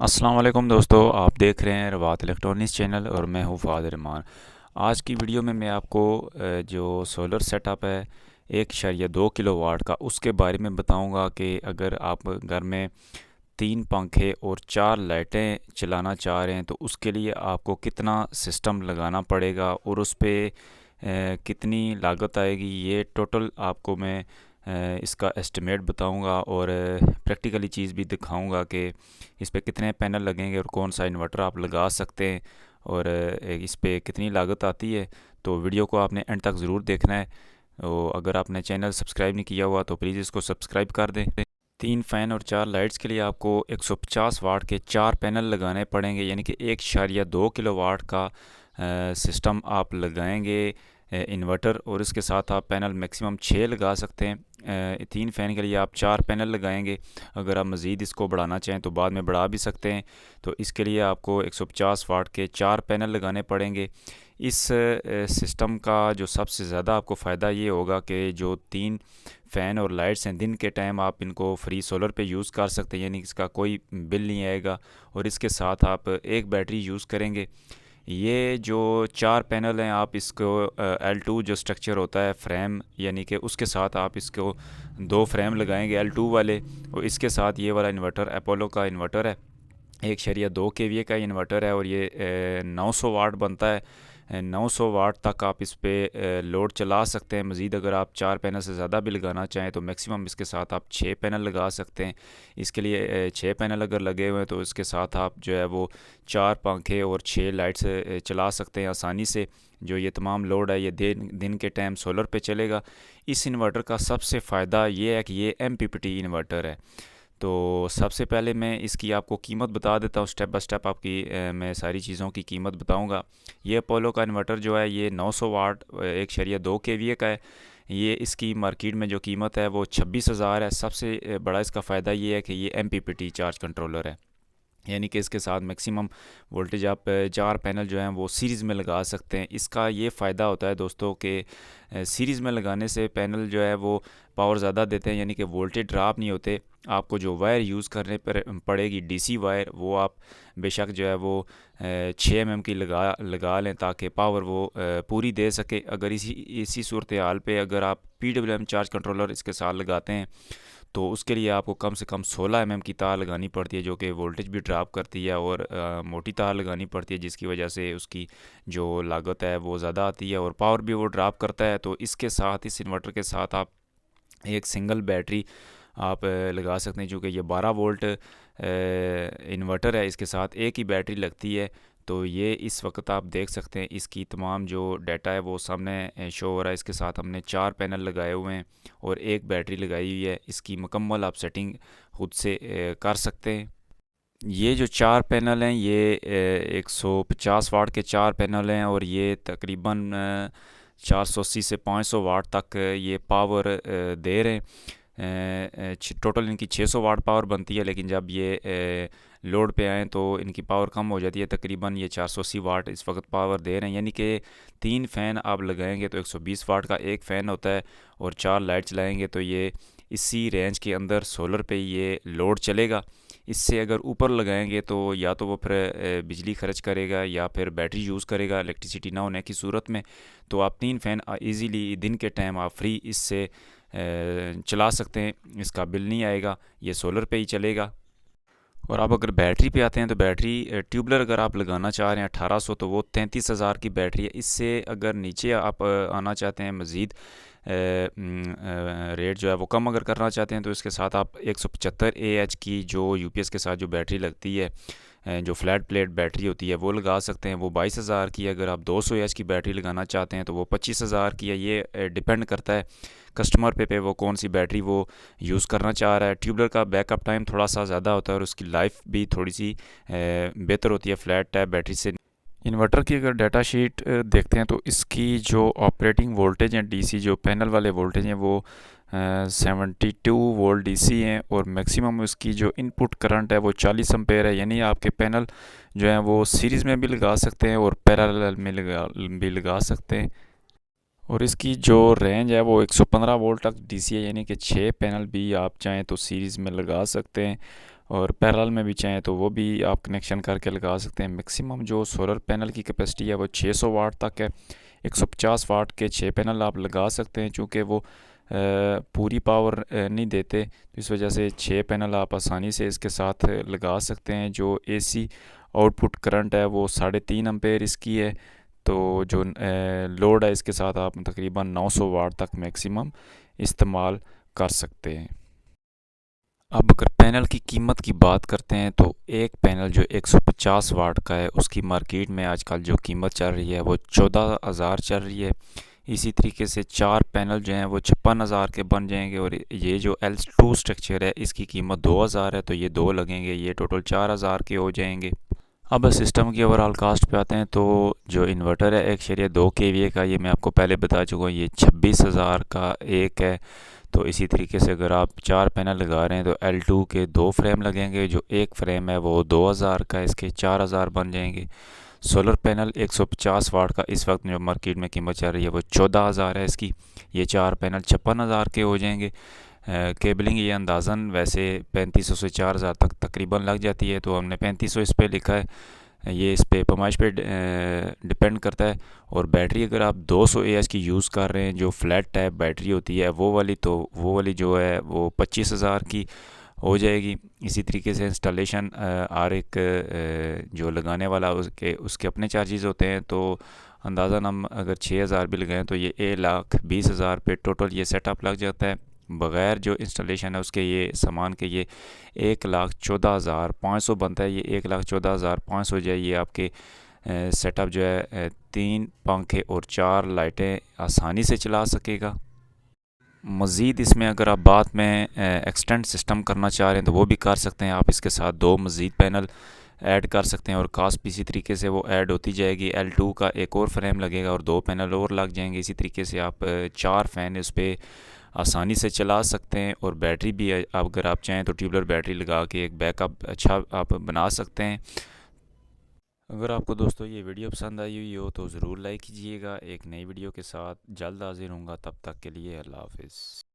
अस्सलाम वालेकुम दोस्तों, आप देख रहे हैं रवात इलेक्ट्रॉनिक्स चैनल और मैं हूँ फ़ाद रहमान। आज की वीडियो में मैं आपको जो सोलर सेटअप है 1.2 किलोवाट का उसके बारे में बताऊंगा कि अगर आप घर में 3 पंखे और 4 लाइटें चलाना चाह रहे हैं तो उसके लिए आपको कितना सिस्टम लगाना पड़ेगा और उस पे कितनी लागत आएगी। ये टोटल आपको मैं इसका एस्टिमेट बताऊंगा और प्रैक्टिकली चीज़ भी दिखाऊंगा कि इस पे कितने पैनल लगेंगे और कौन सा इन्वर्टर आप लगा सकते हैं और इस पे कितनी लागत आती है। तो वीडियो को आपने एंड तक ज़रूर देखना है। तो अगर आपने चैनल सब्सक्राइब नहीं किया हुआ तो प्लीज़ इसको सब्सक्राइब कर दें। 3 फैन और 4 लाइट्स के लिए आपको 150 वाट के 4 पैनल लगाने पड़ेंगे, यानी कि 1.2 किलोवाट का सिस्टम आप लगाएंगे इन्वर्टर, और इसके साथ आप पैनल मैक्सिमम 6 लगा सकते हैं। 3 फैन के लिए आप 4 पैनल लगाएंगे। अगर आप मज़ीद इसको बढ़ाना चाहें तो बाद में बढ़ा भी सकते हैं। तो इसके लिए आपको 150 वाट के 4 पैनल लगाने पड़ेंगे। इस सिस्टम का जो सबसे ज़्यादा आपको फ़ायदा ये होगा कि जो 3 फैन और लाइट्स हैं, दिन के टाइम आप इनको फ्री सोलर पे यूज़ कर सकते हैं, यानी इसका कोई बिल नहीं आएगा। और इसके साथ आप एक बैटरी यूज़ करेंगे। ये जो 4 पैनल हैं आप इसको L2 जो स्ट्रक्चर होता है फ्रेम, यानी कि उसके साथ आप इसको 2 फ्रेम लगाएंगे L2 वाले। और इसके साथ ये वाला इन्वर्टर अपोलो का इन्वर्टर है, 1.2 kVA का इन्वर्टर है और ये 900 वाट बनता है। 900 वाट तक आप इस पे लोड चला सकते हैं। मज़ीद अगर आप 4 पैनल से ज़्यादा भी लगाना चाहें तो मैक्सिमम इसके साथ आप 6 पैनल लगा सकते हैं। इसके लिए 6 पैनल अगर लगे हुए हैं तो इसके साथ आप जो है वो 4 पंखे और 6 लाइट्स चला सकते हैं आसानी से। जो ये तमाम लोड है ये दिन के टाइम सोलर पे चलेगा। इस इन्वर्टर का सबसे फ़ायदा ये है कि ये MPPT इन्वर्टर है। तो सबसे पहले मैं इसकी आपको कीमत बता देता हूँ, स्टेप बाय स्टेप आपकी मैं सारी चीज़ों की कीमत बताऊँगा। ये अपोलो का इन्वर्टर जो है ये 900 वाट 1.2 kVA का है। ये इसकी मार्केट में जो कीमत है वो 26,000 है। सबसे बड़ा इसका फ़ायदा ये है कि ये MPPT चार्ज कंट्रोलर है, यानी कि इसके साथ मैक्सिमम वोल्टेज आप 4 पैनल जो हैं वो सीरीज़ में लगा सकते हैं। इसका ये फ़ायदा होता है दोस्तों कि सीरीज़ में लगाने से पैनल जो है वो पावर ज़्यादा देते हैं, यानी कि वोल्टेज ड्रॉप नहीं होते। आपको जो वायर यूज़ करने पर पड़ेगी DC वायर, वो आप बेशक जो है वो 6 mm की लगा लगा लें ताकि पावर वो पूरी दे सके। अगर इसी इसी सूरत हाल पे अगर आप PWM चार्ज कंट्रोलर इसके साथ लगाते हैं तो उसके लिए आपको कम से कम 16 mm की तार लगानी पड़ती है, जो कि वोल्टेज भी ड्रॉप करती है, और मोटी तार लगानी पड़ती है जिसकी वजह से उसकी जो लागत है वो ज़्यादा आती है और पावर भी वो ड्रॉप करता है। तो इसके साथ इस इन्वर्टर के साथ आप एक सिंगल बैटरी आप लगा सकते हैं, जो कि ये 12 वोल्ट इन्वर्टर है, इसके साथ एक ही बैटरी लगती है। तो ये इस वक्त आप देख सकते हैं इसकी तमाम जो डाटा है वो सामने शो हो रहा है। इसके साथ हमने 4 पैनल लगाए हुए हैं और एक बैटरी लगाई हुई है। इसकी मुकम्मल आप सेटिंग खुद से कर सकते हैं। ये जो 4 पैनल हैं ये 150 वाट के 4 पैनल हैं और ये तकरीबन 480 से 500 वाट तक ये पावर दे रहे हैं। टोटल इनकी 600 वाट पावर बनती है, लेकिन जब ये लोड पे आएँ तो इनकी पावर कम हो जाती है। तकरीबन ये 480 वाट इस वक्त पावर दे रहे हैं, यानी कि 3 फैन आप लगाएंगे तो 120 वाट का एक फ़ैन होता है, और 4 लाइट चलाएंगे तो ये इसी रेंज के अंदर सोलर पे ये लोड चलेगा। इससे अगर ऊपर लगाएंगे तो या तो वो फिर बिजली खर्च करेगा या फिर बैटरी यूज़ करेगा इलेक्ट्रिसिटी ना होने की सूरत में। तो आप 3 फैन इजीली दिन के टाइम आप फ्री इससे चला सकते हैं, इसका बिल नहीं आएगा, ये सोलर पे ही चलेगा। और आप अगर बैटरी पे आते हैं तो बैटरी ट्यूबलर अगर आप लगाना चाह रहे हैं 1800, तो वो 33,000 की बैटरी है। इससे अगर नीचे आप आना चाहते हैं मज़ीद रेट जो है वो कम अगर करना चाहते हैं तो इसके साथ आप 175 Ah की जो UPS के साथ जो बैटरी लगती है, जो फ्लैट प्लेट बैटरी होती है वो लगा सकते हैं, वो 22,000 की है। अगर आप 200 Ah की बैटरी लगाना चाहते हैं तो वो 25,000 की है। ये डिपेंड करता है कस्टमर पे वो कौन सी बैटरी वो यूज़ करना चाह रहा है। ट्यूबलर का बैकअप टाइम थोड़ा सा ज़्यादा होता है और उसकी लाइफ भी थोड़ी सी बेहतर होती है फ्लैट टाइप बैटरी से। इन्वर्टर की अगर डाटा शीट देखते हैं तो इसकी जो ऑपरेटिंग वोल्टेज हैं DC जो पैनल वाले वोल्टेज हैं वो 72 वोल्ट DC हैं, और मैक्सिमम उसकी जो इनपुट करंट है वो 40 एम्पेयर है। यानी आपके पैनल जो हैं वो सीरीज़ में भी लगा सकते हैं और पैरेलल में लगा सकते हैं। और इसकी जो रेंज है वो 115 वोल्ट तक DC है, यानी कि 6 पैनल भी आप चाहें तो सीरीज़ में लगा सकते हैं। और पैरेलल में भी चाहें तो वो भी आप कनेक्शन करके लगा सकते हैं। मैक्सिमम जो सोलर पैनल की कैपेसिटी है वो 600 वाट तक है। 150 वाट के 6 पैनल आप लगा सकते हैं, चूँकि वो पूरी पावर नहीं देते, तो इस वजह से 6 पैनल आप आसानी से इसके साथ लगा सकते हैं। जो एसी आउटपुट करंट है वो 3.5 एम्पेयर इसकी है। तो जो लोड है इसके साथ आप तकरीबन 900 वाट तक मैक्सिमम इस्तेमाल कर सकते हैं। अब अगर पैनल की कीमत की बात करते हैं तो एक पैनल जो 150 वाट का है उसकी मार्केट में आजकल जो कीमत चल रही है वो 14,000 चल रही है। इसी तरीके से 4 पैनल जो हैं वो 56,000 के बन जाएंगे, और ये जो L2 स्ट्रक्चर है इसकी कीमत 2,000 है, तो ये 2 लगेंगे, ये टोटल 4,000 के हो जाएंगे। अब सिस्टम की ओवरऑल कास्ट पे आते हैं तो जो इन्वर्टर है 1.2 kVA का, ये मैं आपको पहले बता चुका हूँ, ये 26,000 का एक है। तो इसी तरीके से अगर आप 4 पैनल लगा रहे हैं तो L2 के 2 फ्रेम लगेंगे, जो एक फ्रेम है वो 2,000 का, इसके 4,000 बन जाएंगे। सोलर पैनल 150 वाट का इस वक्त जो मार्केट में कीमत चल रही है वो 14,000 है इसकी, ये 4 पैनल 56,000 के हो जाएंगे। केबलिंग ये अंदाज़न वैसे 3500 से 4,000 तक तकरीबन लग जाती है, तो हमने 3500 इस पर लिखा है। ये इस पे पैमाइश पे डिपेंड करता है। और बैटरी अगर आप 200 AH की यूज़ कर रहे हैं, जो फ्लैट टाइप बैटरी होती है वो वाली, तो वो वाली जो है वो 25,000 की हो जाएगी। इसी तरीके से इंस्टॉलेशन हर एक जो लगाने वाला उसके उसके अपने चार्जेस होते हैं, तो अंदाज़न हम अगर 6,000 भी लगाएं तो ये 1,20,000 पे टोटल ये सेटअप लग जाता है। बग़ैर जो इंस्टॉलेशन है उसके ये सामान के ये 1,14,500 बनता है। ये 1,14,500 जो है ये आपके सेटअप जो है 3 पंखे और 4 लाइटें आसानी से चला सकेगा। मज़ीद इसमें अगर आप बाद में एक्सटेंड सिस्टम करना चाह रहे हैं तो वो भी कर सकते हैं। आप इसके साथ 2 मज़ीद पैनल ऐड कर सकते हैं, और कास्ट भी इसी तरीके से वो ऐड होती जाएगी। L2 का एक और फ्रेम लगेगा और 2 पैनल और लग जाएंगे। इसी तरीके से आप 4 फ़ैन उस पर आसानी से चला सकते हैं। और बैटरी भी अगर आप चाहें तो ट्यूबलर बैटरी लगा के एक बैकअप अच्छा आप बना सकते हैं। अगर आपको दोस्तों ये वीडियो पसंद आई हुई हो तो ज़रूर लाइक कीजिएगा। एक नई वीडियो के साथ जल्द हाजिर होऊंगा, तब तक के लिए अल्लाह हाफिज़।